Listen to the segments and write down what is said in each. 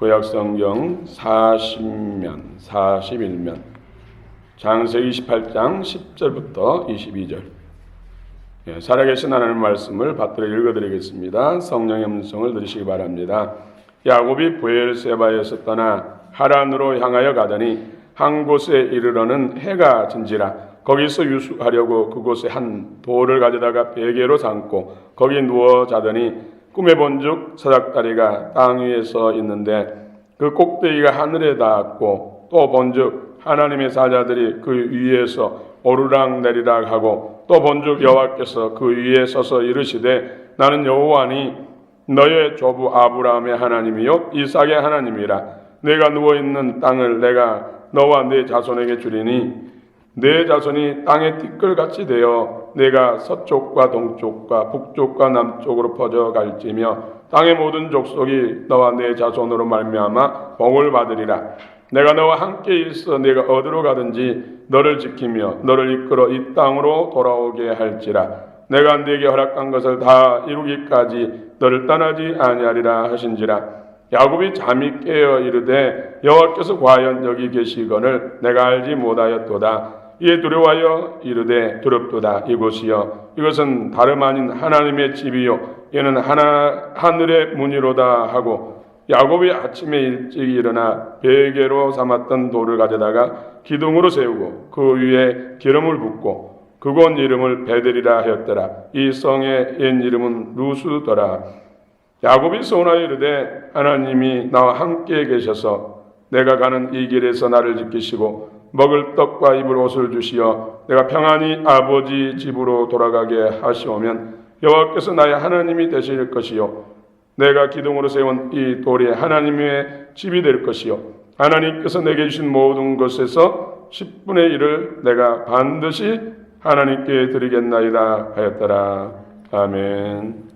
구약성경 40면, 41면, 창세기 28장 10절부터 22절. 살아계신 하나님 말씀을 받들어 읽어드리겠습니다. 성령의 음성을 들으시기 바랍니다. 야곱이 브엘세바에서 떠나 하란으로 향하여 가더니 한 곳에 이르러는 해가 진지라. 거기서 유숙하려고 그곳에 한 돌을 가져다가 베개로 삼고 거기 누워 자더니 꿈에 본즉 사닥다리가 땅 위에 서 있는데 그 꼭대기가 하늘에 닿았고 또 본즉 하나님의 사자들이 그 위에서 오르락 내리락 하고 또 본즉 여호와께서 그 위에 서서 이르시되 나는 여호와니 너의 조부 아브라함의 하나님이요 이삭의 하나님이라. 내가 누워있는 땅을 내가 너와 네 자손에게 주리니 내 자손이 땅의 티끌같이 되어 내가 서쪽과 동쪽과 북쪽과 남쪽으로 퍼져갈지며 땅의 모든 족속이 너와 내 자손으로 말미암아 복을 받으리라. 내가 너와 함께 있어 내가 어디로 가든지 너를 지키며 너를 이끌어 이 땅으로 돌아오게 할지라. 내가 네게 허락한 것을 다 이루기까지 너를 떠나지 아니하리라 하신지라. 야곱이 잠이 깨어 이르되 여호와께서 과연 여기 계시거늘 내가 알지 못하였도다. 이에 두려워하여 이르되 두렵도다. 이곳이여 이것은 다름 아닌 하나님의 집이요 이는 하늘의 문이로다 하고 야곱이 아침에 일찍 일어나 베개로 삼았던 돌을 가져다가 기둥으로 세우고 그 위에 기름을 붓고 그곳 이름을 베델이라 하였더라. 이 성의 옛 이름은 루스더라. 야곱이 소원하여 이르되 하나님이 나와 함께 계셔서 내가 가는 이 길에서 나를 지키시고 먹을 떡과 입을 옷을 주시어 내가 평안히 아버지 집으로 돌아가게 하시오면 여호와께서 나의 하나님이 되실 것이요 내가 기둥으로 세운 이 돌이 하나님의 집이 될 것이요 하나님께서 내게 주신 모든 것에서 10분의 1을 내가 반드시 하나님께 드리겠나이다 하였더라. 아멘.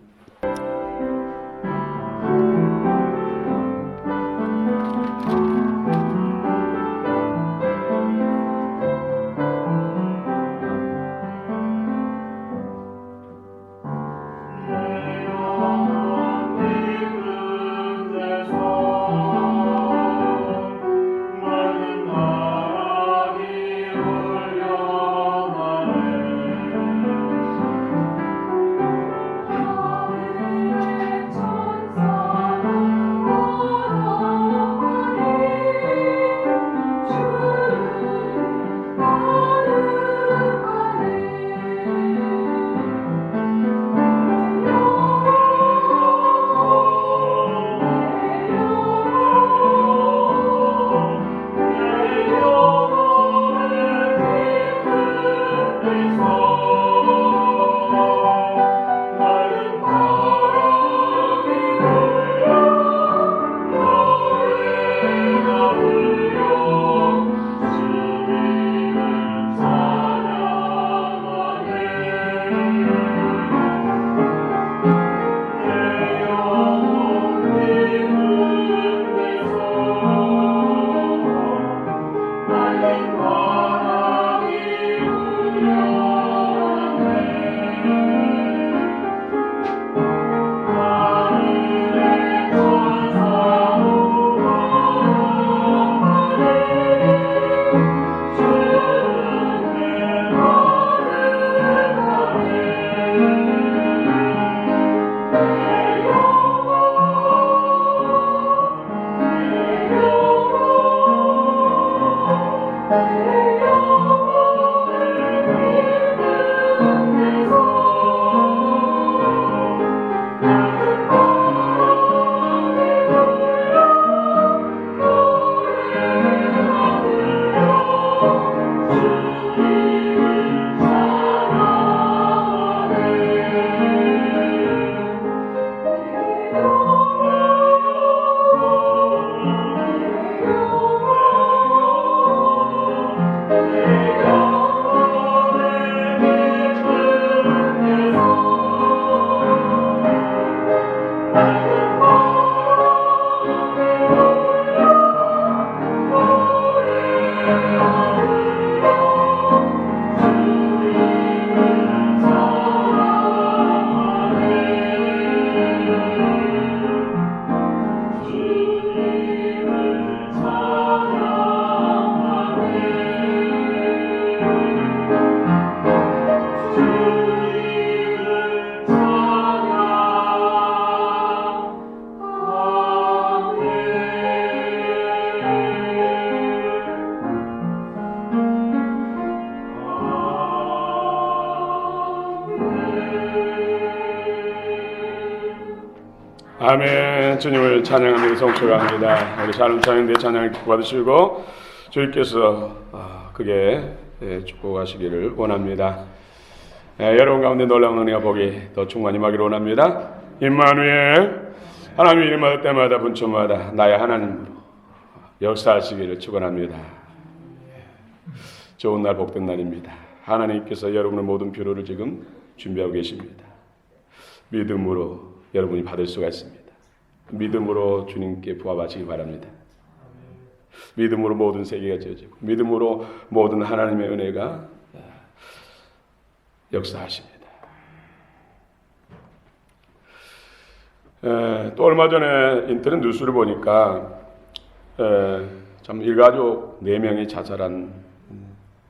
아멘. 주님을 찬양하며 성취합니다. 우리 샬롬 찬양대 찬양을 기뻐 받으시고 주님께서 크게 축복하시기를 원합니다. 여러분 가운데 놀라운 은혜와 복이 더 충만히 임하기를 원합니다. 임마누엘, 하나님 이름할 때마다 분초마다 나의 하나님 역사하시기를 축원합니다. 좋은 날 복된 날입니다. 하나님께서 여러분의 모든 필요를 지금 준비하고 계십니다. 믿음으로 여러분이 받을 수가 있습니다. 믿음으로 주님께 부합하시기 바랍니다. 믿음으로 모든 세계가 지어지고 믿음으로 모든 하나님의 은혜가 역사하십니다. 또 얼마 전에 인터넷 뉴스를 보니까 참 일가족 4명이 자살한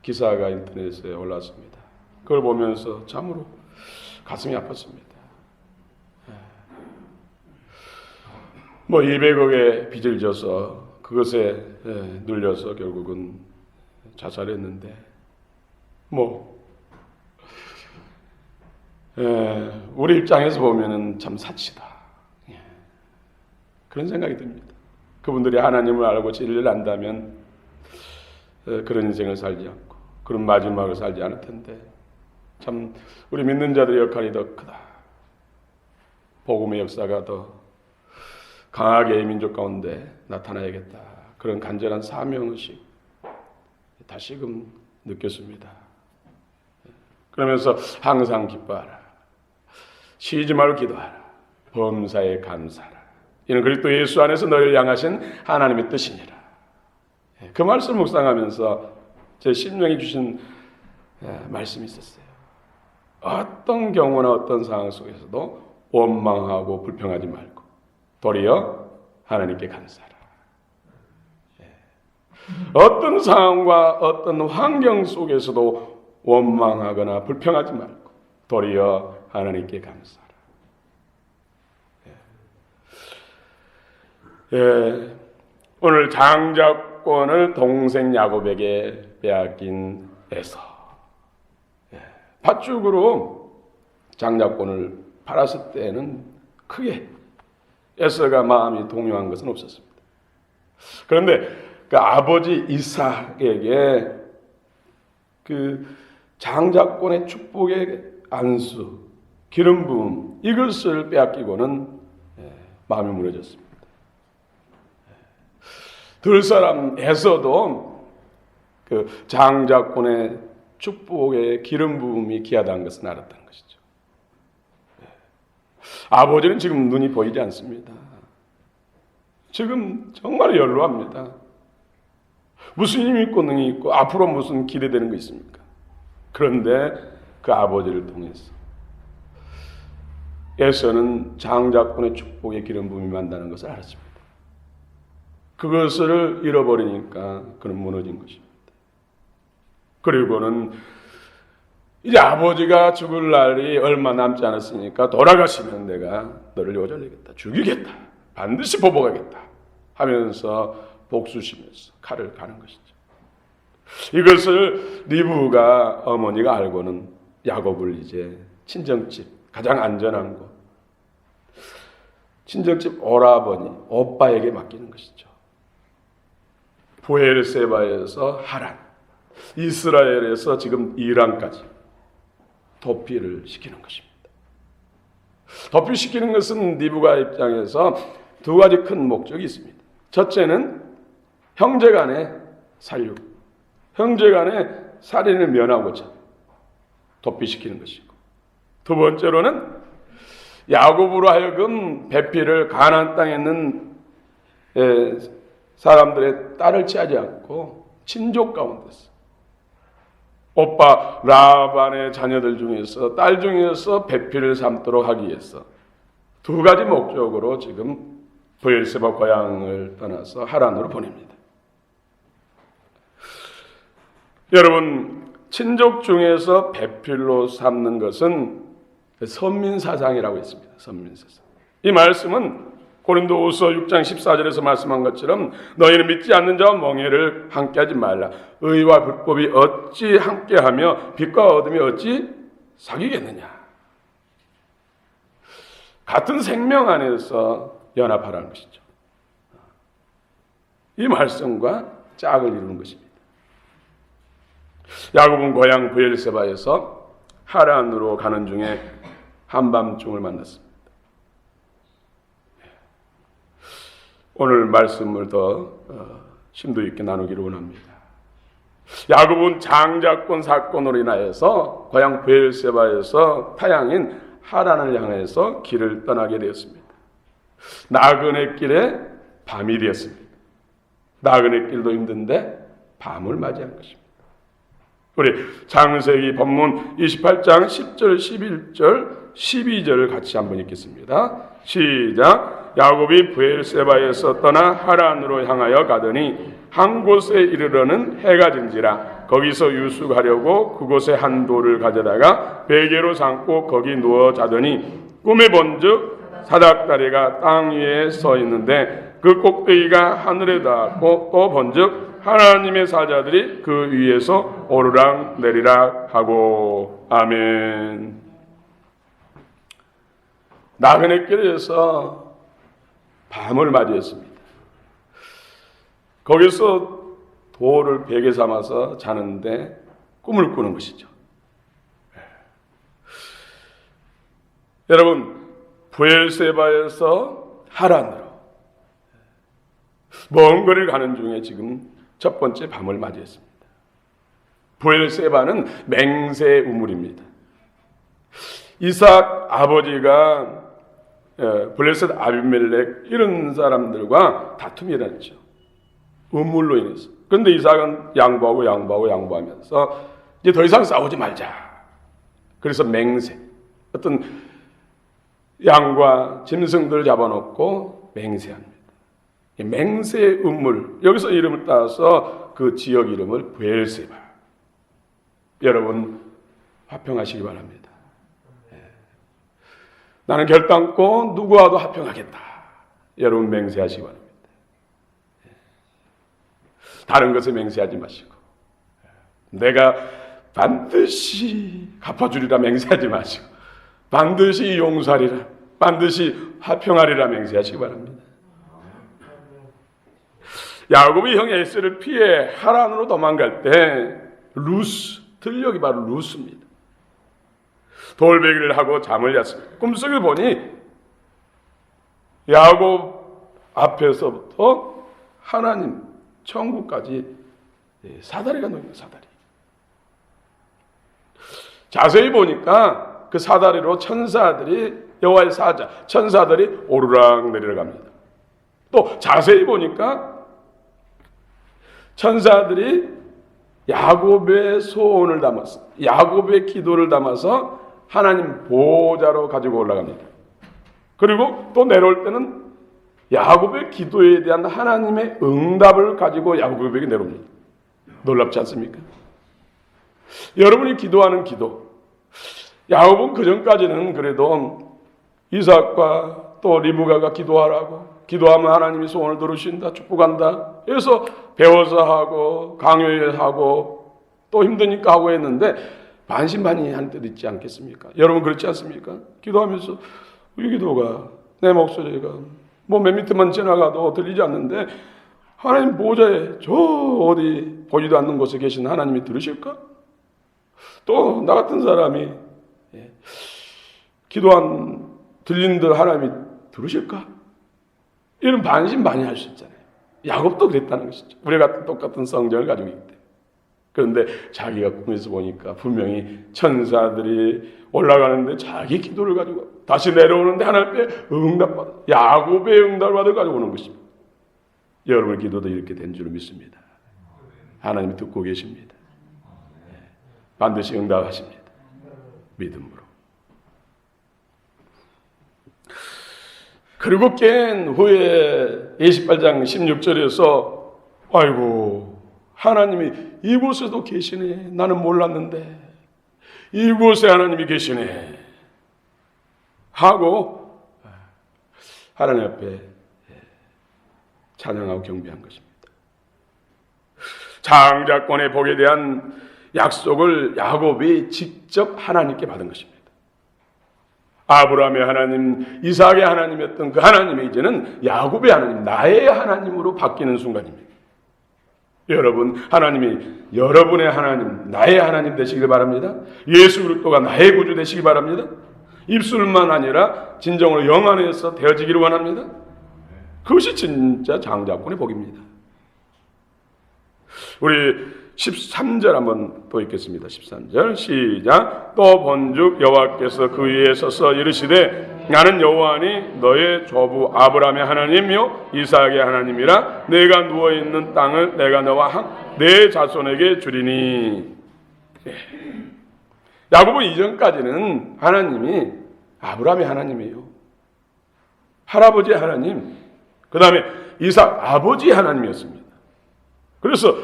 기사가 인터넷에 올랐습니다. 그걸 보면서 참으로 가슴이 아팠습니다. 200억의 빚을 져서 그것에 눌려서 결국은 자살했는데 우리 입장에서 보면은 참 사치다. 그런 생각이 듭니다. 그분들이 하나님을 알고 진리를 안다면 그런 인생을 살지 않고 그런 마지막을 살지 않을 텐데 참 우리 믿는 자들의 역할이 더 크다. 복음의 역사가 더 강하게 민족 가운데 나타나야겠다. 그런 간절한 사명의식 다시금 느꼈습니다. 그러면서 항상 기뻐하라. 쉬지 말고 기도하라. 범사에 감사하라. 이는 그리스도 예수 안에서 너희를 향하신 하나님의 뜻이니라. 그 말씀을 묵상하면서 제 심령이 주신 말씀이 있었어요. 어떤 경우나 어떤 상황 속에서도 원망하고 불평하지 말고 도리어 하나님께 감사하라. 어떤 상황과 어떤 환경 속에서도 원망하거나 불평하지 말고 도리어 하나님께 감사하라. 오늘 장자권을 동생 야곱에게 빼앗긴 에서 팥죽으로 장자권을 팔았을 때는 크게 에서가 마음이 동요한 것은 없었습니다. 그런데 그 아버지 이삭에게 그 장자권의 축복의 안수, 기름 부음 이것을 빼앗기고는 마음이 무너졌습니다. 들사람 에서도 그 장자권의 축복의 기름 부음이 귀하다는 것을 알았다는 것이죠. 아버지는 지금 눈이 보이지 않습니다. 지금 정말 연로합니다. 무슨 힘이 있고 능이 있고 앞으로 무슨 기대되는 거 있습니까? 그런데 그 아버지를 통해서 에서는 장자권의 축복의 기름 부음이 만다는 것을 알았습니다. 그것을 잃어버리니까 그는 무너진 것입니다. 그리고는 이제 아버지가 죽을 날이 얼마 남지 않았으니까 돌아가시면 내가 너를 요절내겠다. 죽이겠다. 반드시 보복하겠다. 하면서 복수시면서 칼을 가는 것이죠. 이것을 리브가 어머니가 알고는 야곱을 이제 친정집, 가장 안전한 곳, 친정집 오라버니, 오빠에게 맡기는 것이죠. 부엘세바에서 하란, 이스라엘에서 지금 이란까지 도피를 시키는 것입니다. 도피시키는 것은 리브가 입장에서 두 가지 큰 목적이 있습니다. 첫째는 형제간의 살육, 형제간의 살인을 면하고자 도피시키는 것이고, 두 번째로는 야곱으로 하여금 배필을 가나안 땅에 있는 사람들의 딸을 취하지 않고 친족 가운데서 오빠 라반의 자녀들 중에서 딸 중에서 배필을 삼도록 하기 위해서 두 가지 목적으로 지금 브엘세바 고향을 떠나서 하란으로 보냅니다. 여러분, 친족 중에서 배필로 삼는 것은 선민사상이라고 있습니다. 선민사상. 이 말씀은 고린도후서 6장 14절에서 말씀한 것처럼 너희는 믿지 않는 자와 멍에를 함께하지 말라. 의와 불법이 어찌 함께하며 빛과 어둠이 어찌 사귀겠느냐. 같은 생명 안에서 연합하라는 것이죠. 이 말씀과 짝을 이루는 것입니다. 야곱은 고향 브엘세바에서 하란으로 가는 중에 한밤중을 만났습니다. 오늘 말씀을 더 심도 있게 나누기를 원합니다. 야곱은 장자권 사건으로 인하여서 고향 브엘세바에서 타향인 하란을 향해서 길을 떠나게 되었습니다. 나그네 길에 밤이 되었습니다. 나그네 길도 힘든데 밤을 맞이한 것입니다. 우리 창세기 본문 28장 10절, 11절, 12절을 같이 한번 읽겠습니다. 시작. 야곱이 브엘세바에서 떠나 하란으로 향하여 가더니 한 곳에 이르러는 해가 진지라 거기서 유숙하려고 그곳에 한 돌을 가져다가 베개로 삼고 거기 누워 자더니 꿈에 본즉 사닥다리가 땅 위에 서 있는데 그 꼭대기가 하늘에 닿았고 또 본즉 하나님의 사자들이 그 위에서 오르락 내리락 하고. 아멘. 나그네 길에서 밤을 맞이했습니다. 거기서 돌을 베개 삼아서 자는데 꿈을 꾸는 것이죠. 여러분, 브엘세바에서 하란으로 먼 거리를 가는 중에 지금 첫 번째 밤을 맞이했습니다. 브엘세바는 맹세 우물입니다. 이삭 아버지가 블레셋 아비멜렉 이런 사람들과 다툼이 일어났죠. 우물로 인해서. 그런데 이삭은 양보하면서 이제 더 이상 싸우지 말자. 그래서 맹세. 어떤 양과 짐승들을 잡아놓고 맹세합니다. 맹세 우물. 여기서 이름을 따서 그 지역 이름을 브엘세바. 여러분 화평하시기 바랍니다. 나는 결단코 누구와도 화평하겠다. 여러분 맹세하시기 바랍니다. 다른 것에 맹세하지 마시고 내가 반드시 갚아주리라 맹세하지 마시고 반드시 용서하리라, 반드시 화평하리라 맹세하시기 바랍니다. 야곱이 형 에스를 피해 하란으로 도망갈 때 루스, 들녘이 바로 루스입니다. 돌베기를 하고 잠을 잤습니다. 꿈속에 보니 야곱 앞에서부터 하나님 천국까지 사다리가 놓인 사다리. 자세히 보니까 그 사다리로 천사들이, 여호와의 사자 천사들이 오르락 내리락 합니다. 또 자세히 보니까 천사들이 야곱의 소원을 담아서, 야곱의 기도를 담아서 하나님 보좌로 가지고 올라갑니다. 그리고 또 내려올 때는 야곱의 기도에 대한 하나님의 응답을 가지고 야곱에게 내려옵니다. 놀랍지 않습니까? 여러분이 기도하는 기도, 야곱은 그전까지는 그래도 이삭과 또 리브가가 기도하면 하나님이 소원을 들으신다, 축복한다. 그래서 배워서 하고 강요해서 하고 또 힘드니까 하고 했는데 반신반의한 때도 있지 않겠습니까? 여러분 그렇지 않습니까? 기도하면서 우리 기도가, 내 목소리가 뭐 맨 밑에만 지나가도 들리지 않는데 하나님 보좌에 저 어디 보지도 않는 곳에 계신 하나님이 들으실까? 또 나 같은 사람이 기도한 들리는 듯 하나님이 들으실까? 이런 반신반의할 수 있잖아요. 야곱도 그랬다는 것이죠. 우리가 똑같은 성정을 가지고 있기 때문에. 그런데 자기가 꿈에서 보니까 분명히 천사들이 올라가는데 자기 기도를 가지고 다시 내려오는데 하나님의 응답받아, 야곱의 응답을 받아 가지고 오는 것입니다. 여러분의 기도도 이렇게 된 줄 믿습니다. 하나님이 듣고 계십니다. 반드시 응답하십니다. 믿음으로. 그리고 깬 후에 28장 16절에서 아이고 하나님이 이곳에도 계시네. 나는 몰랐는데 이곳에 하나님이 계시네 하고 하나님 앞에 찬양하고 경배한 것입니다. 장자권의 복에 대한 약속을 야곱이 직접 하나님께 받은 것입니다. 아브라함의 하나님, 이삭의 하나님이었던 그 하나님이 이제는 야곱의 하나님, 나의 하나님으로 바뀌는 순간입니다. 여러분, 하나님이 여러분의 하나님, 나의 하나님 되시길 바랍니다. 예수 그리스도가 나의 구주 되시기 바랍니다. 입술만 아니라 진정으로 영 안에서 되어지기를 원합니다. 그것이 진짜 장자권의 복입니다. 우리 13절 한번 또 읽겠습니다. 13절 시작. 또 본즉 여호와께서 그 위에 서서 이르시되 나는 여호와니 너의 조부 아브라함의 하나님이요 이삭의 하나님이라. 내가 누워있는 땅을 내가 너와 내 자손에게 주리니. 야곱은 이전까지는 하나님이 아브라함의 하나님이에요. 할아버지 하나님, 그 다음에 이삭 아버지 하나님이었습니다. 그래서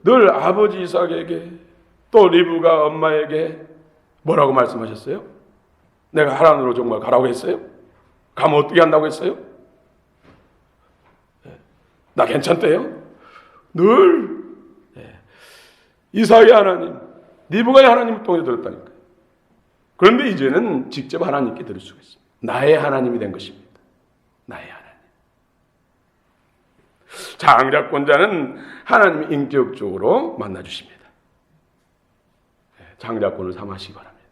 늘 아버지 이삭에게 또 리브가 엄마에게 뭐라고 말씀하셨어요? 내가 하란으로 정말 가라고 했어요? 가면 어떻게 한다고 했어요? 나 괜찮대요? 늘 이삭의 하나님, 리브가의 하나님을 통해 들었다니까요. 그런데 이제는 직접 하나님께 들을 수가 있습니다. 나의 하나님이 된 것입니다. 나의 하나님. 장자권자는 하나님이 인격적으로 만나주십니다. 장자권을 삼으시기 바랍니다.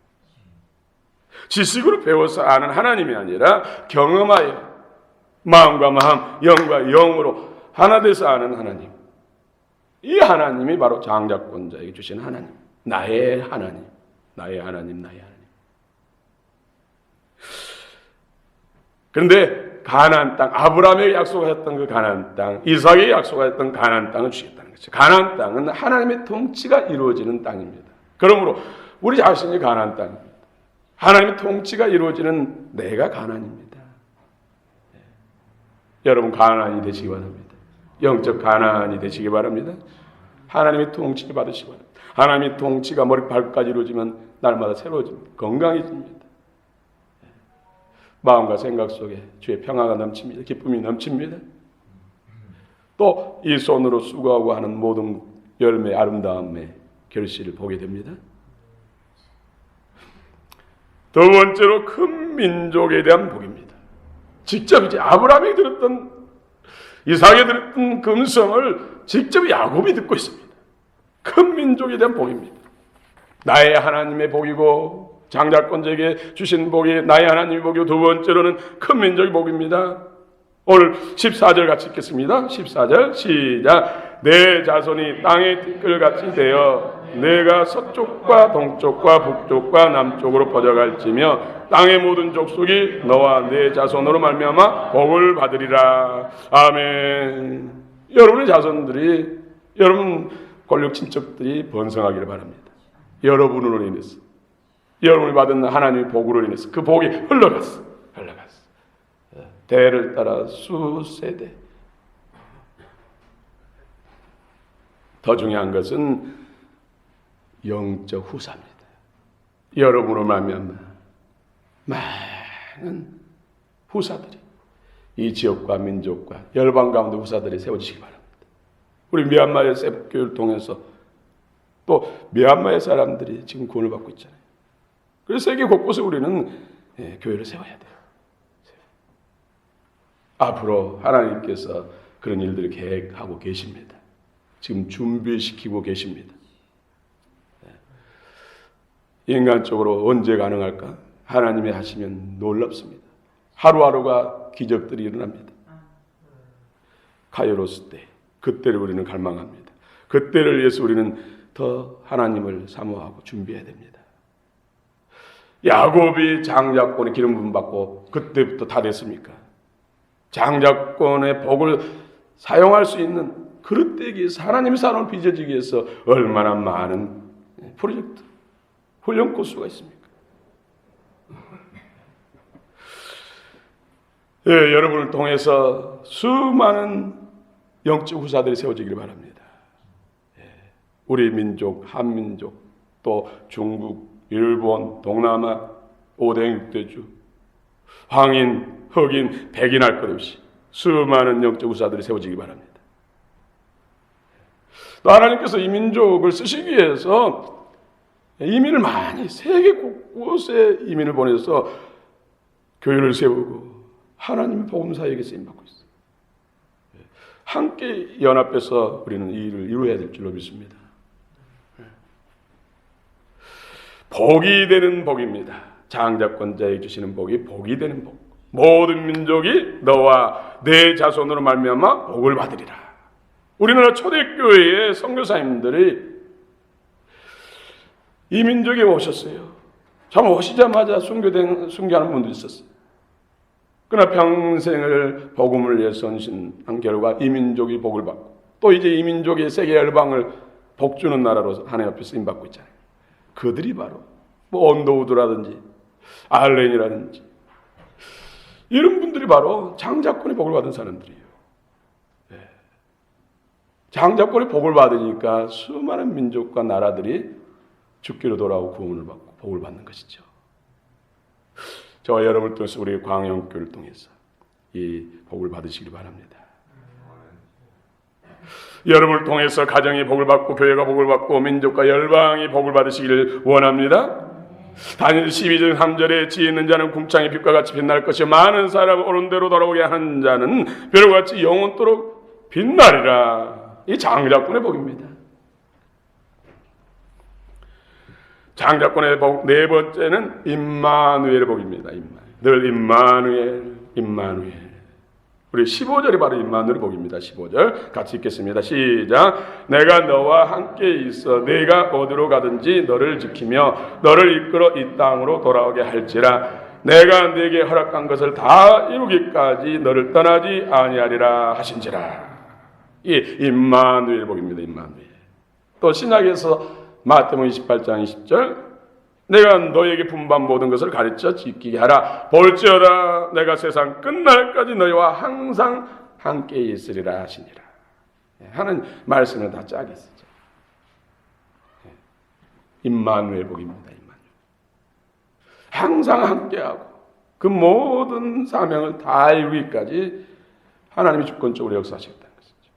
지식으로 배워서 아는 하나님이 아니라 경험하여 마음과 마음, 영과 영으로 하나 돼서 아는 하나님. 이 하나님이 바로 장자권자에게 주신 하나님. 나의 하나님, 나의 하나님, 나의 하나님. 그런데 가나안 땅, 아브라함에게 약속하셨던 그 가나안 땅, 이삭에게 약속하셨던 가나안 땅을 주겠다는 거죠. 가나안 땅은 하나님의 통치가 이루어지는 땅입니다. 그러므로 우리 자신이 가나안 땅입니다. 하나님의 통치가 이루어지는 내가 가나안입니다. 여러분 가나안이 되시기 바랍니다. 영적 가나안이 되시기 바랍니다. 하나님의 통치를 받으시기 바랍니다. 하나님의 통치가 머리 발까지 이루어지면 날마다 새로워집니다. 건강해집니다. 마음과 생각 속에 주의 평화가 넘칩니다. 기쁨이 넘칩니다. 또 이 손으로 수고하고 하는 모든 열매 아름다움의 결실을 보게 됩니다. 두 번째로 큰 민족에 대한 복입니다. 직접 이제 아브라함이 들었던 이삭이 들었던 금성을 직접 야곱이 듣고 있습니다. 큰 민족에 대한 복입니다. 나의 하나님의 복이고 장자권자에게 주신 복이 나의 하나님의 복이고 두 번째로는 큰 민족의 복입니다. 오늘 14절 같이 읽겠습니다. 14절 시작. 내 자손이 땅의 티끌같이 되어 내가 서쪽과 동쪽과 북쪽과 남쪽으로 퍼져갈지며 땅의 모든 족속이 너와 내 자손으로 말미암아 복을 받으리라. 아멘. 여러분의 자손들이, 여러분 권력 친척들이 번성하기를 바랍니다. 여러분으로 인해서, 여러분이 받은 하나님의 복으로 인해서 그 복이 흘러갔어. 대를 따라 수세대. 더 중요한 것은 영적 후사입니다. 여러분으로 말미암아 많은 후사들이 이 지역과 민족과 열방 가운데 후사들이 세워지시기 바랍니다. 우리 미얀마의 셉교를 통해서 또 미얀마의 사람들이 지금 구원을 받고 있잖아요. 그래서 세계 곳곳에 우리는 교회를 세워야 돼요. 앞으로 하나님께서 그런 일들을 계획하고 계십니다. 지금 준비시키고 계십니다. 인간적으로 언제 가능할까? 하나님이 하시면 놀랍습니다. 하루하루가 기적들이 일어납니다. 카이로스 때, 그때를 우리는 갈망합니다. 그때를 위해서 우리는 더 하나님을 사모하고 준비해야 됩니다. 야곱이 장자권의 기름 부음 받고 그때부터 다 됐습니까? 장자권의 복을 사용할 수 있는 그릇되기 위해서 하나님의 사람을 빚어지기 위해서 얼마나 많은 프로젝트, 훈련 코스가 있습니까? 예, 여러분을 통해서 수많은 영적 후사들이 세워지기를 바랍니다. 예, 우리 민족, 한민족, 또 중국, 일본, 동남아, 5대 6대주, 황인, 흑인, 백인 할 것 없이 수많은 영적 후사들이 세워지기 바랍니다. 또 하나님께서 이 민족을 쓰시기 위해서 이민을 많이 세계 곳곳에 이민을 보내서 교회를 세우고 하나님의 복음사에게 쓰임받고 있어요. 함께 연합해서 우리는 이 일을 이루어야 될 줄로 믿습니다. 복이 되는 복입니다. 장자권자에게 주시는 복이 복이 되는 복. 모든 민족이 너와 내 자손으로 말미암아 복을 받으리라. 우리나라 초대교회의 선교사님들이 이 민족에 오셨어요. 참 오시자마자 순교하는 분도 있었어요. 그러나 평생을 복음을 위해 헌신한 결과 이 민족이 복을 받고 또 이제 이 민족이 세계 열방을 복주는 나라로 하나님 앞에 쓰임받고 있잖아요. 그들이 바로 뭐 언더우드라든지 알렌이라든지 이런 분들이 바로 장자권의 복을 받은 사람들이에요. 장자권의 복을 받으니까 수많은 민족과 나라들이 죽기로 돌아오고 구원을 받고 복을 받는 것이죠. 저와 여러분을 통해서 우리 광영교회를 통해서 이 복을 받으시기 바랍니다. 여러분을 통해서 가정이 복을 받고 교회가 복을 받고 민족과 열방이 복을 받으시기를 원합니다. 다니엘 12장 3절에 지혜 있는 자는 궁창의 빛과 같이 빛날 것이요 많은 사람을 옳은 대로 돌아오게 하는 자는 벼랑 같이 영원토록 빛나리라. 이 장자권의 복입니다. 장자권의 복 네 번째는 임마누엘의 복입니다. 늘 임마누엘. 우리 15절이 바로 임마누엘의 복입니다. 15절 같이 읽겠습니다. 시작. 내가 너와 함께 있어 내가 어디로 가든지 너를 지키며 너를 이끌어 이 땅으로 돌아오게 할지라. 내가 네게 허락한 것을 다 이루기까지 너를 떠나지 아니하리라 하신지라. 이 임마누엘 복입니다. 임마누엘. 또 신약에서 마태복음 28장 20절 내가 너에게 분반 모든 것을 가르쳐 지키게 하라. 볼지어다 내가 세상 끝날까지 너희와 항상 함께 있으리라 하시니라. 하는 말씀을 다 짜게 쓰죠. 임마누엘 복입니다. 임마누엘. 항상 함께하고 그 모든 사명을 다 이루기까지 하나님이 주권적으로 역사하시겠다는 것이죠.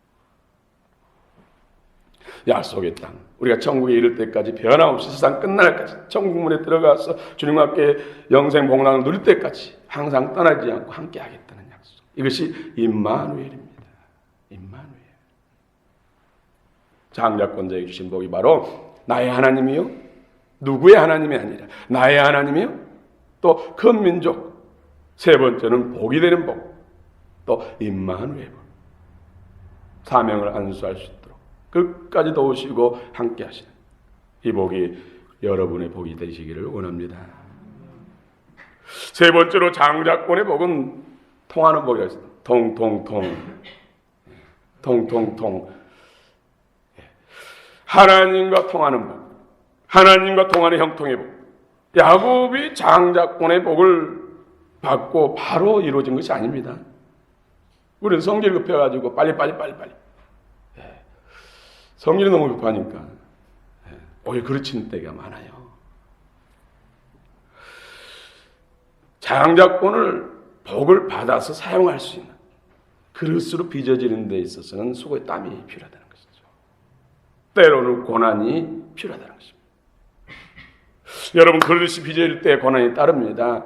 약속의 땅. 우리가 천국에 이를 때까지 변함없이 세상 끝날까지 천국문에 들어가서 주님과 함께 영생 복락을 누릴 때까지 항상 떠나지 않고 함께 하겠다는 약속. 이것이 임마누엘입니다. 임마누엘. 장자권자에게 주신 복이 바로 나의 하나님이요 누구의 하나님이 아니라 나의 하나님이요 또 큰 민족. 세 번째는 복이 되는 복. 또 임마누엘 복. 사명을 안수할 수 있도록 끝까지 도우시고 함께 하시는 이 복이 여러분의 복이 되시기를 원합니다. 세 번째로 장자권의 복은 통하는 복이라 했습니다. 통통통. 하나님과 통하는 복. 하나님과 통하는 형통의 복. 야곱이 장자권의 복을 받고 바로 이루어진 것이 아닙니다. 우리는 성질 급해가지고 빨리. 성질이 너무 급하니까 오히려 그르치는 때가 많아요. 장자권을 복을 받아서 사용할 수 있는 그릇으로 빚어지는 데 있어서는 수고의 땀이 필요하다는 것이죠. 때로는 고난이 필요하다는 것입니다. 여러분 그릇이 빚어질 때 고난이 따릅니다.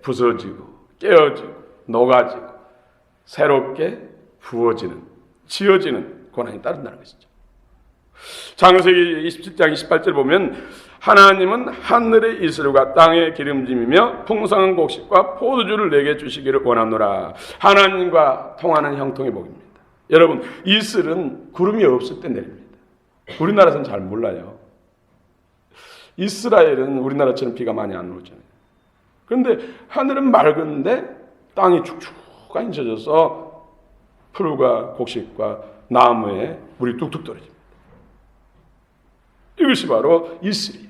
부서지고 깨어지고 녹아지고 새롭게 부어지는 지어지는 고난이 따른다는 것이죠. 창세기 27장 28절 보면 하나님은 하늘의 이슬과 땅의 기름짐이며 풍성한 곡식과 포도주를 내게 주시기를 원하노라. 하나님과 통하는 형통의 복입니다. 여러분 이슬은 구름이 없을 때 내립니다. 우리나라에서는 잘 몰라요. 이스라엘은 우리나라처럼 비가 많이 안 오잖아요. 그런데 하늘은 맑은데 땅이 축축하게 젖어서 풀과 곡식과 나무에 물이 뚝뚝 떨어집니다. 이것이 바로 이슬이에요.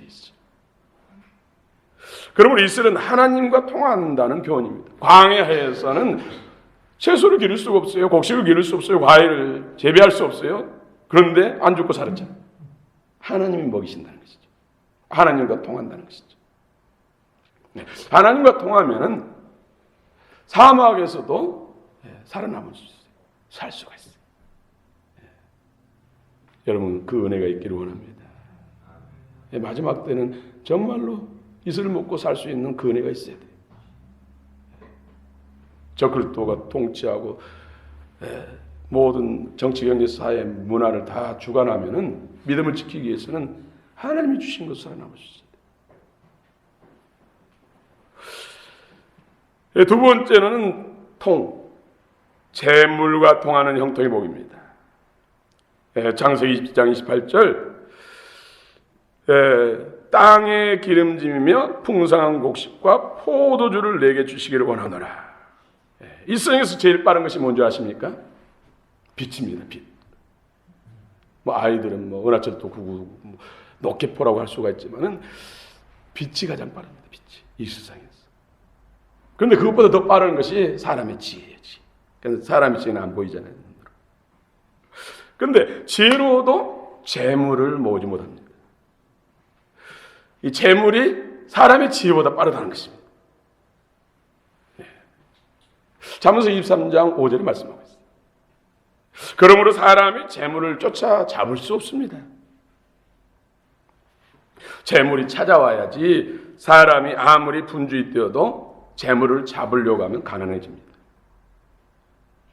그러므로 이슬은 하나님과 통한다는 교훈입니다. 광야에서는 채소를 기를 수가 없어요. 곡식을 기를 수 없어요. 과일을 재배할 수 없어요. 그런데 안 죽고 살았잖아요. 하나님이 먹이신다는 것이죠. 하나님과 통한다는 것이죠. 하나님과 통하면은 사막에서도 살아남을 수 있어요. 살 수가 있어요. 여러분 그 은혜가 있기를 원합니다. 마지막 때는 정말로 이슬을 먹고 살 수 있는 그 은혜가 있어야 돼요. 저 그리스도가 통치하고 모든 정치, 경제, 사회, 문화를 다 주관하면은 믿음을 지키기 위해서는 하나님이 주신 것을 살아남을 수 있어요. 두 번째는 재물과 통하는 형통의 복입니다. 창세기 20장 28절 땅의 기름짐이며 풍성한 곡식과 포도주를 내게 주시기를 원하노라. 이 세상에서 제일 빠른 것이 뭔지 아십니까? 빛입니다. 빛. 아이들은 은하철도 999 노켓포라고 할 수가 있지만은 빛이 가장 빠릅니다. 빛이 이 세상에서. 그런데 그것보다 더 빠른 것이 사람의 지혜지. 그래서 사람의 지혜는 안 보이잖아요. 그런데 지혜로도 재물을 모으지 못합니다. 이 재물이 사람의 지혜보다 빠르다는 것입니다. 잠언서 23장 5절에 말씀하고 있습니다. 그러므로 사람이 재물을 쫓아 잡을 수 없습니다. 재물이 찾아와야지. 사람이 아무리 분주히 뛰어도 재물을 잡으려고 하면 가난해집니다.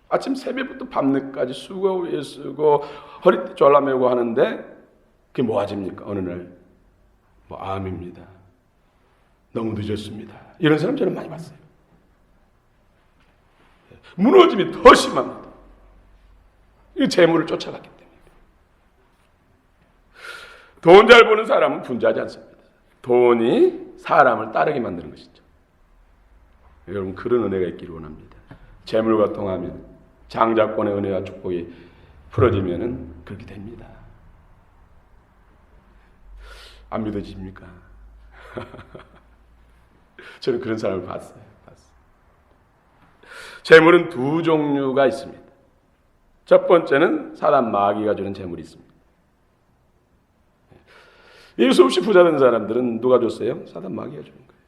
아침 새벽부터 밤늦게까지 수고 위에 쓰고 허리띠 졸라매고 하는데 그게 뭐아집니까? 어느 날 암입니다. 너무 늦었습니다. 이런 사람 저는 많이 봤어요. 무너짐이 더 심합니다. 이 재물을 쫓아갔기 때문에. 돈 잘 버는 사람은 분주하지 않습니다. 돈이 사람을 따르게 만드는 것이죠. 여러분 그런 은혜가 있기를 원합니다. 재물과 통하면 장자권의 은혜와 축복이 풀어지면 그렇게 됩니다. 안 믿어집니까? 저는 그런 사람을 봤어요. 재물은 두 종류가 있습니다. 첫 번째는 사단 마귀가 주는 재물이 있습니다. 예수 없이 부자 된 사람들은 누가 줬어요? 사단 마귀가 주는 거예요.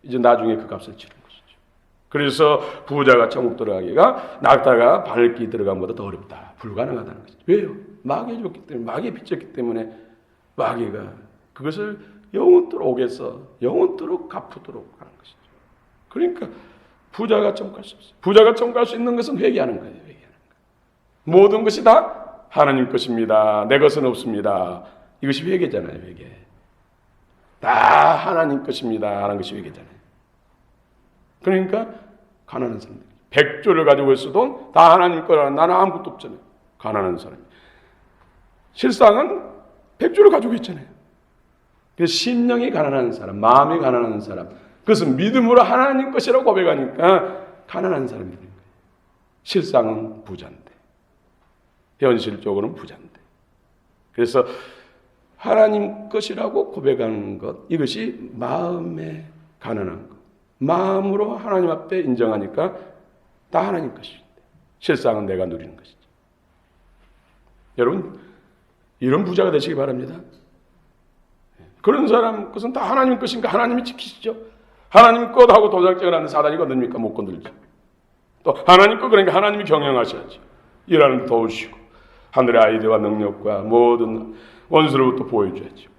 이제 나중에 그 값을 치는 것이죠. 그래서 부자가 천국 들어가기가 낙타가 바늘기 들어간보다 더 어렵다. 불가능하다는 것이죠. 왜요? 마귀가 줬기 때문에, 마귀에 빚졌기 때문에 마귀가 그것을 영원토록 옥에서 영원토록 갚도록 하는 것이죠. 그러니까 부자가 천국 갈 수 없어요. 부자가 천국 갈 수 있는 것은 회개하는 거예요. 회개하는 거예요. 모든 것이 다 하나님 것입니다. 내 것은 없습니다. 이것이 회개잖아요. 회개. 다 하나님 것입니다. 하는 것이 회개잖아요. 그러니까 가난한 사람들. 100조를 가지고 있어도 다 하나님 거라. 나는 아무것도 없잖아요. 가난한 사람. 실상은 100조를 가지고 있잖아요. 그래서 심령이 가난한 사람, 마음이 가난한 사람, 그것은 믿음으로 하나님 것이라고 고백하니까 가난한 사람이 되는 거예요. 실상은 부자인데, 현실적으로는 부자인데. 그래서 하나님 것이라고 고백하는 것, 이것이 마음에 가난한 것. 마음으로 하나님 앞에 인정하니까 다 하나님 것인데 실상은 내가 누리는 것이죠. 여러분, 이런 부자가 되시기 바랍니다. 그런 사람 것은 다 하나님 것인가 하나님이 지키시죠. 하나님 것하고 도장증을 하는 사단이 건듭니까? 못 건들죠. 또 하나님 것 그러니까 하나님이 경영하셔야죠. 일하는 데 도우시고 하늘의 아이디어와 능력과 모든 원수로부터 보여줘야죠.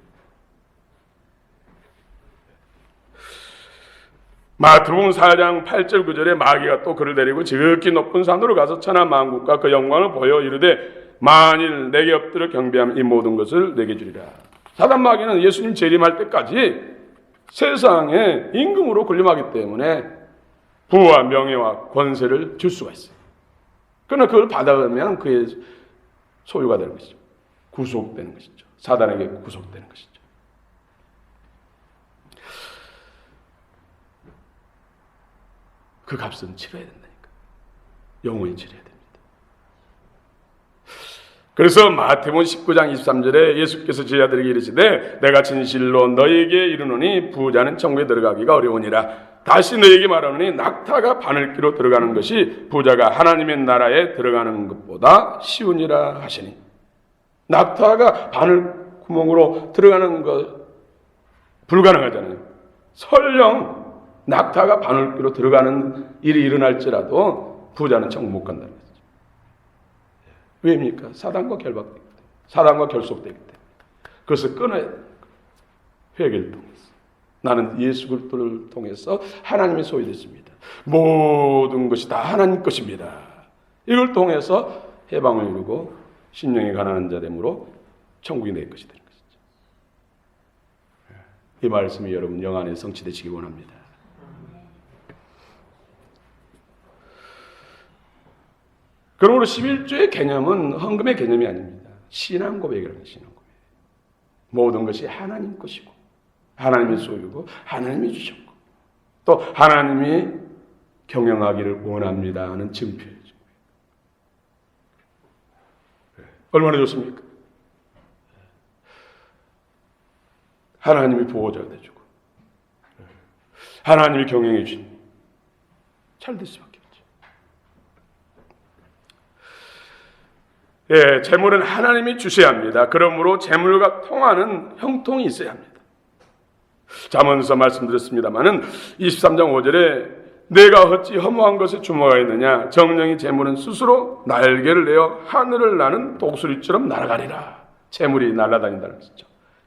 마태복음 4장 8절 9절에 마귀가 또 그를 데리고 지극히 높은 산으로 가서 천하 만국과 그 영광을 보여 이르되 만일 내게 엎드려 경배하면 이 모든 것을 내게 주리라. 사단 마귀는 예수님 재림할 때까지 세상에 임금으로 군림하기 때문에 부와 명예와 권세를 줄 수가 있어요. 그러나 그걸 받아가면 그의 소유가 되는 것이죠. 구속되는 것이죠. 사단에게 구속되는 것이죠. 그 값은 치러야 된다니까. 영원히 치러야 됩니다. 그래서 마태복음 19장 23절에 예수께서 제자들에게 이르시되 내가 진실로 너희에게 이르노니 부자는 천국에 들어가기가 어려우니라. 다시 너희에게 말하노니 낙타가 바늘기로 들어가는 것이 부자가 하나님의 나라에 들어가는 것보다 쉬우니라 하시니. 낙타가 바늘 구멍으로 들어가는 것 불가능하잖아요. 설령 낙타가 바늘기로 들어가는 일이 일어날지라도 부자는 천국 못 간다는 거죠. 왜입니까? 사단과 결박되기 때문에. 사단과 결속되기 때문에. 그것을 끊어야 됩니다. 회개를 통해서. 나는 예수 그리스도를 통해서 하나님의 소유됐습니다. 모든 것이 다 하나님 것입니다. 이걸 통해서 해방을 이루고 심령이 가난한 자 되므로 천국이 내 것이 되는 것이죠. 이 말씀이 여러분 영 안에 성취되시기 원합니다. 그러므로 11조의 개념은 헌금의 개념이 아닙니다. 신앙 고백이라는 거예요. 신앙 고백. 모든 것이 하나님 것이고 하나님의 소유고 하나님이 주셨고 또 하나님이 경영하기를 원합니다 하는 증표예요. 얼마나 좋습니까? 하나님이 보호자가 되주고 하나님이 경영해 주시니 잘 될 수밖에 없죠. 예, 재물은 하나님이 주셔야 합니다. 그러므로 재물과 통하는 형통이 있어야 합니다. 잠언서 말씀드렸습니다마는 23장 5절에 내가 어찌 허무한 것에 주목하였느냐 정령이 재물은 스스로 날개를 내어 하늘을 나는 독수리처럼 날아가리라. 재물이 날아다닌다는 것이죠.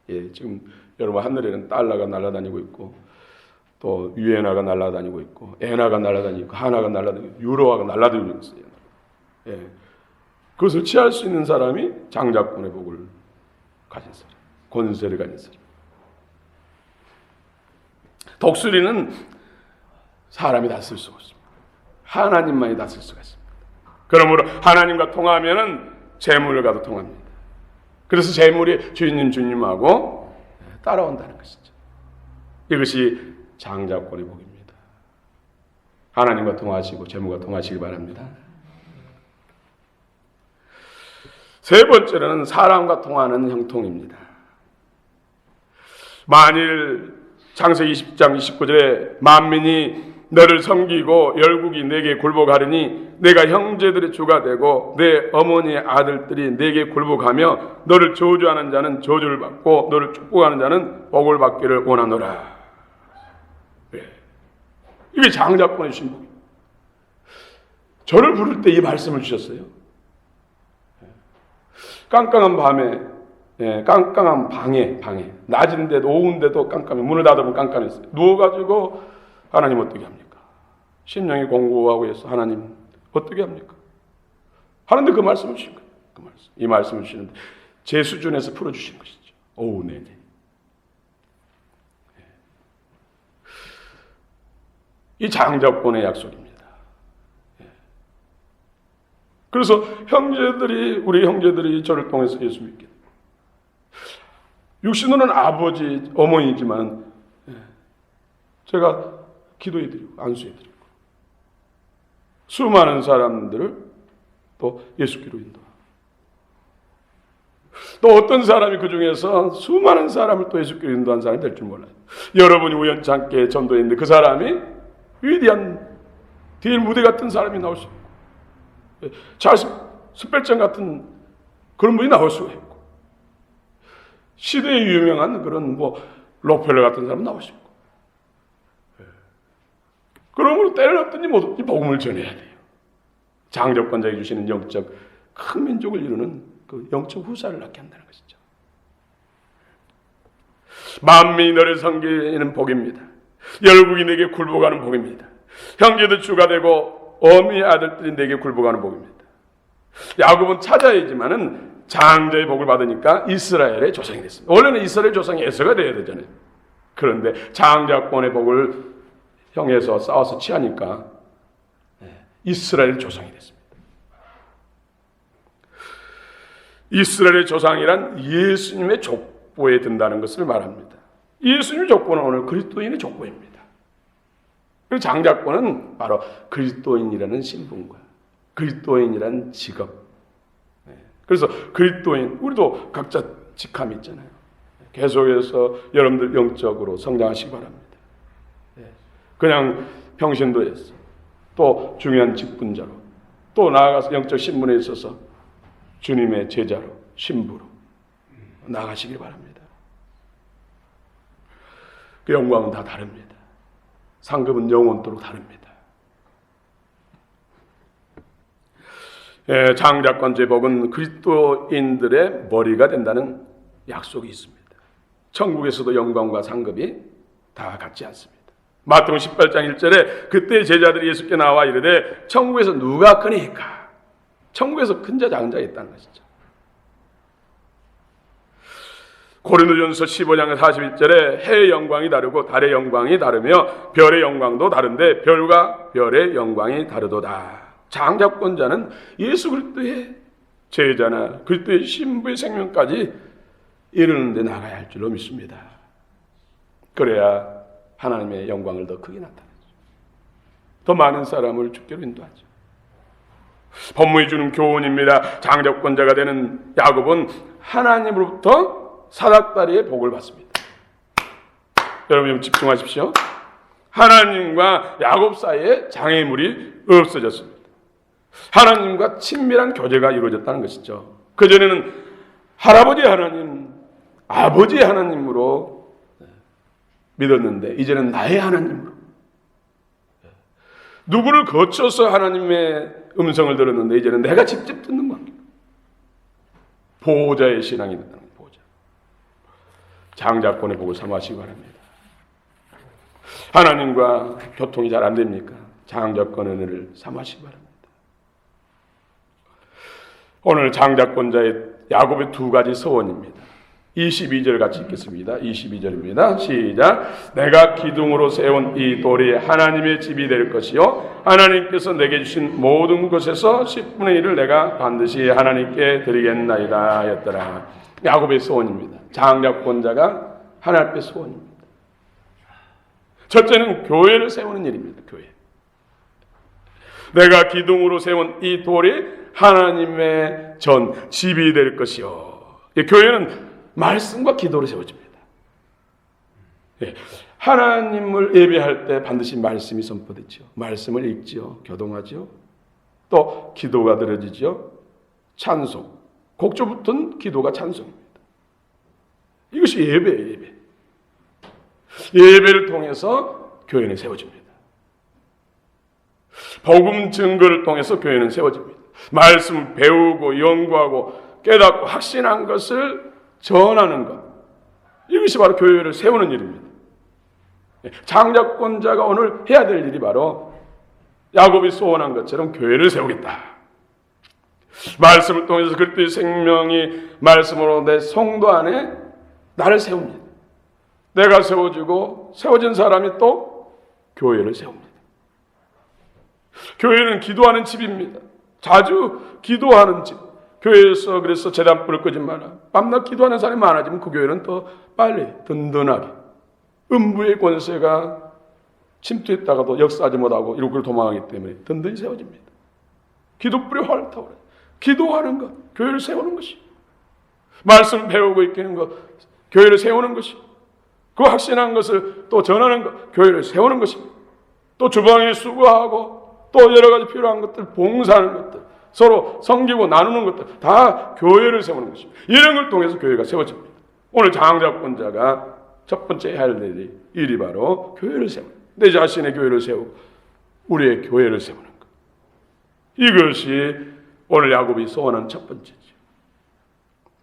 예, 지금 여러분 하늘에는 달러가 날아다니고 있고 또 유엔화가 날아다니고 있고 엔화가 날아다니고 있고 한화가 날아다니고 유로화가 날아다니고 있어요. 예, 그것을 취할 수 있는 사람이 장자권의 복을 가진 사람, 권세를 가진 사람. 독수리는 사람이 다 쓸 수가 없습니다. 하나님만이 다 쓸 수가 있습니다. 그러므로 하나님과 통하면은 재물과도 통합니다. 그래서 재물이 주님하고 따라온다는 것이죠. 이것이 장자권의 복입니다. 하나님과 통하시고 재물과 통하시기 바랍니다. 세 번째로는 사람과 통하는 형통입니다. 만일 창세기 20장 29절에 만민이 너를 섬기고 열국이 내게 굴복하리니 내가 형제들의 주가 되고 내 어머니의 아들들이 내게 굴복하며 너를 저주하는 자는 저주를 받고 너를 축복하는 자는 복을 받기를 원하노라. 네. 이게 장자권의 신복입니다. 저를 부를 때 이 말씀을 주셨어요. 깜깜한 밤에 깜깜한 방에 낮인데도 오후인데도 깜깜해. 문을 닫아보면 깜깜했어요. 누워가지고 하나님 어떻게 합니까? 심령이 공고하고 해서 하나님 어떻게 합니까? 하는데 그 말씀을 주신 거예요. 그 말씀. 이 말씀을 주시는데 제 수준에서 풀어주신 것이죠. 오, 네네. 이 장자권의 약속입니다. 그래서 우리 형제들이 저를 통해서 예수 믿게 됩니다. 육신으로는 아버지, 어머니지만 제가 기도해드리고 안수해드리고 수많은 사람들을 또 예수께로 인도하고 또 어떤 사람이 그 중에서 수많은 사람을 또 예수께로 인도한 사람이 될 줄 몰라요. 여러분이 우연찮게 전도했는데 그 사람이 위대한 뒤에 무대 같은 사람이 나올 수 있고 찰스 스펠전 같은 그런 분이 나올 수가 있고 시대에 유명한 그런 록펠러 같은 사람 나올 수 있고 그러므로 때를 얻든지 못 얻든지 복음을 전해야 돼요. 장자권자에게 주시는 영적 큰 민족을 이루는 그 영적 후사를 낳게 한다는 것이죠. 만민이 너를 섬기는 복입니다. 열국이 내게 굴복하는 복입니다. 형제들 주가 되고 어미의 아들들이 내게 굴복하는 복입니다. 야곱은 찾아야지만은 장자의 복을 받으니까 이스라엘의 조상이 됐습니다. 원래는 이스라엘 조상이 에서가 돼야 되잖아요. 그런데 장자권의 복을 형에서 싸워서 취하니까 이스라엘 조상이 됐습니다. 이스라엘의 조상이란 예수님의 족보에 든다는 것을 말합니다. 예수님의 족보는 오늘 그리스도인의 족보입니다. 그리고 장자권은 바로 그리스도인이라는 신분과 그리스도인이라는 직업. 그래서 그리스도인, 우리도 각자 직함이 있잖아요. 계속해서 여러분들 영적으로 성장하시기 바랍니다. 그냥 평신도에서 또 중요한 직분자로 또 나아가서 영적 신분에 있어서 주님의 제자로 신부로 나아가시길 바랍니다. 그 영광은 다 다릅니다. 상급은 영원토록 다릅니다. 장자권제 복은 그리스도인들의 머리가 된다는 약속이 있습니다. 천국에서도 영광과 상급이 다 같지 않습니다. 마태복음 18장 1절에 그때 제자들이 예수께 나와 이르되 천국에서 누가 크니까? 천국에서 큰 자 작은 자가 있다는 것이죠. 고린도전서 15장 41절에 해의 영광이 다르고 달의 영광이 다르며 별의 영광도 다른데 별과 별의 영광이 다르도다. 장자권자는 예수 그리스도의 제자나 그리스도의 신부의 생명까지 이르는 데 나가야 할 줄로 믿습니다. 그래야 하나님의 영광을 더 크게 나타내죠. 더 많은 사람을 주께로 인도하죠. 본문이 주는 교훈입니다. 장자권자가 되는 야곱은 하나님으로부터 사닥다리의 복을 받습니다. 여러분 좀 집중하십시오. 하나님과 야곱 사이에 장애물이 없어졌습니다. 하나님과 친밀한 교제가 이루어졌다는 것이죠. 그전에는 할아버지 하나님, 아버지 하나님으로 믿었는데 이제는 나의 하나님으로, 누구를 거쳐서 하나님의 음성을 들었는데 이제는 내가 직접 듣는 관계, 보호자의 신앙이 된다는 거예요. 보호자. 장자권의 복을 삼으시기 바랍니다. 하나님과 교통이 잘 안 됩니까? 장자권의 은혜를 삼으시기 바랍니다. 오늘 장자권자의 야곱의 두 가지 서원입니다. 22절 같이 읽겠습니다. 22절입니다. 시작. 내가 기둥으로 세운 이 돌이 하나님의 집이 될 것이요 하나님께서 내게 주신 모든 것에서 10분의 1을 내가 반드시 하나님께 드리겠나이다 하였더라. 야곱의 소원입니다. 장자권자가 하나님 앞에 소원입니다. 첫째는 교회를 세우는 일입니다. 교회. 내가 기둥으로 세운 이 돌이 하나님의 전 집이 될 것이요. 교회는 말씀과 기도로 세워집니다. 하나님을 예배할 때 반드시 말씀이 선포되죠. 말씀을 읽지요. 교동하죠. 또 기도가 들어지죠. 찬송. 곡조 붙은 기도가 찬송입니다. 이것이 예배예요. 예배. 예배를 통해서 교회는 세워집니다. 복음 증거를 통해서 교회는 세워집니다. 말씀 배우고 연구하고 깨닫고 확신한 것을 전하는 것, 이것이 바로 교회를 세우는 일입니다. 장자권자가 오늘 해야 될 일이 바로 야곱이 소원한 것처럼 교회를 세우겠다. 말씀을 통해서 그리스도의 생명이 말씀으로 내 성도 안에 나를 세웁니다. 내가 세워지고 세워진 사람이 또 교회를 세웁니다. 교회는 기도하는 집입니다. 자주 기도하는 집. 교회에서 그래서 제단불을 끄지 마라. 밤낮 기도하는 사람이 많아지면 그 교회는 더 빨리 든든하게, 음부의 권세가 침투했다가도 역사하지 못하고 이룩을 도망하기 때문에 든든히 세워집니다. 기도불이 활 타오르죠. 기도하는 것, 교회를 세우는 것이, 말씀 배우고 있는 것, 교회를 세우는 것이, 그 확신한 것을 또 전하는 것, 교회를 세우는 것입니다. 또 주방에 수고하고 또 여러 가지 필요한 것들, 봉사하는 것들, 서로 섬기고 나누는 것들, 다 교회를 세우는 것입니다. 이런 걸 통해서 교회가 세워집니다. 오늘 장자권자가 첫 번째 해야 할 일이 바로 교회를 세우는 것. 내 자신의 교회를 세우고 우리의 교회를 세우는 것. 이것이 오늘 야곱이 소원한 첫 번째죠.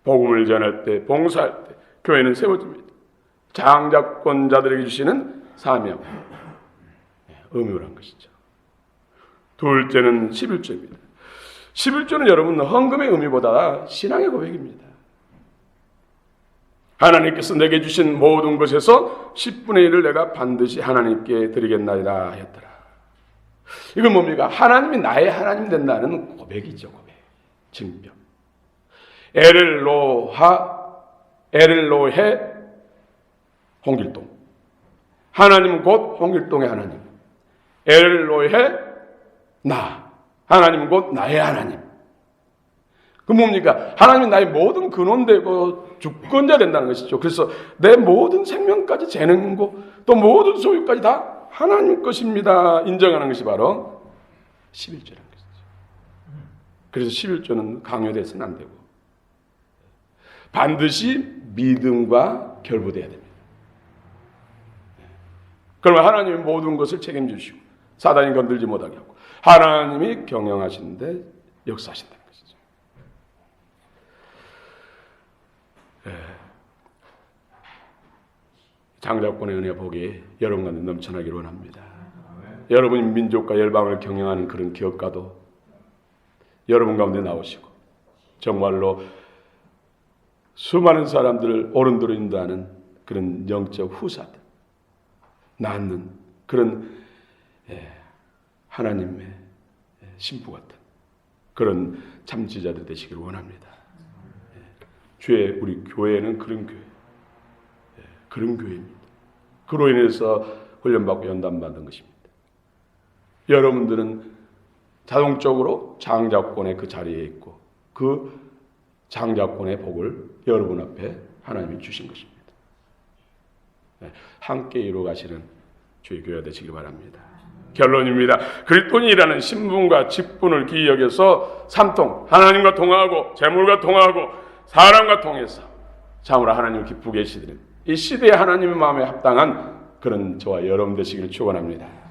복음을 전할 때, 봉사할 때 교회는 세워집니다. 장자권자들에게 주시는 사명, 의무란 것이죠. 둘째는 11조입니다. 11조는 여러분 헌금의 의미보다 신앙의 고백입니다. 하나님께서 내게 주신 모든 것에서 10분의 1을 내가 반드시 하나님께 드리겠나이다 하였더라. 이건 뭡니까? 하나님이 나의 하나님 된다는 고백이죠. 고백. 증명. 에렐로해 홍길동. 하나님은 곧 홍길동의 하나님. 에렐로해 나. 하나님은 곧 나의 하나님. 그 뭡니까? 하나님이 나의 모든 근원되고 주권자 된다는 것이죠. 그래서 내 모든 생명까지 재능고 또 모든 소유까지 다 하나님 것입니다. 인정하는 것이 바로 11조라는 것이죠. 그래서 11조는 강요돼서는 안 되고 반드시 믿음과 결부돼야 됩니다. 그러면 하나님이 모든 것을 책임지시고 사단이 건들지 못하게 하고 하나님이 경영하시는데 역사하신다는 것이죠. 장자권의 은혜 복이 여러분 가운데 넘쳐나기를 원합니다. 여러분이 민족과 열방을 경영하는 그런 기업가도 여러분 가운데 나오시고 정말로 수많은 사람들을 오른도로 인도하는 그런 영적 후사들 낳는 그런 하나님의 신부 같은 그런 참지자들 되시기를 원합니다. 주의 우리 교회는 그런 교회, 그런 교회입니다. 그로 인해서 훈련받고 연단받은 것입니다. 여러분들은 자동적으로 장자권의 그 자리에 있고 그 장자권의 복을 여러분 앞에 하나님이 주신 것입니다. 함께 이루어가시는 주의 교회가 되시길 바랍니다. 결론입니다. 그리스도인이라는 신분과 직분을 기이 여겨서 삼통, 하나님과 통하고 재물과 통하고 사람과 통해서 참으로 하나님을 기쁘게 하시는 이 시대의 하나님의 마음에 합당한 그런 저와 여러분 되시기를 축원합니다.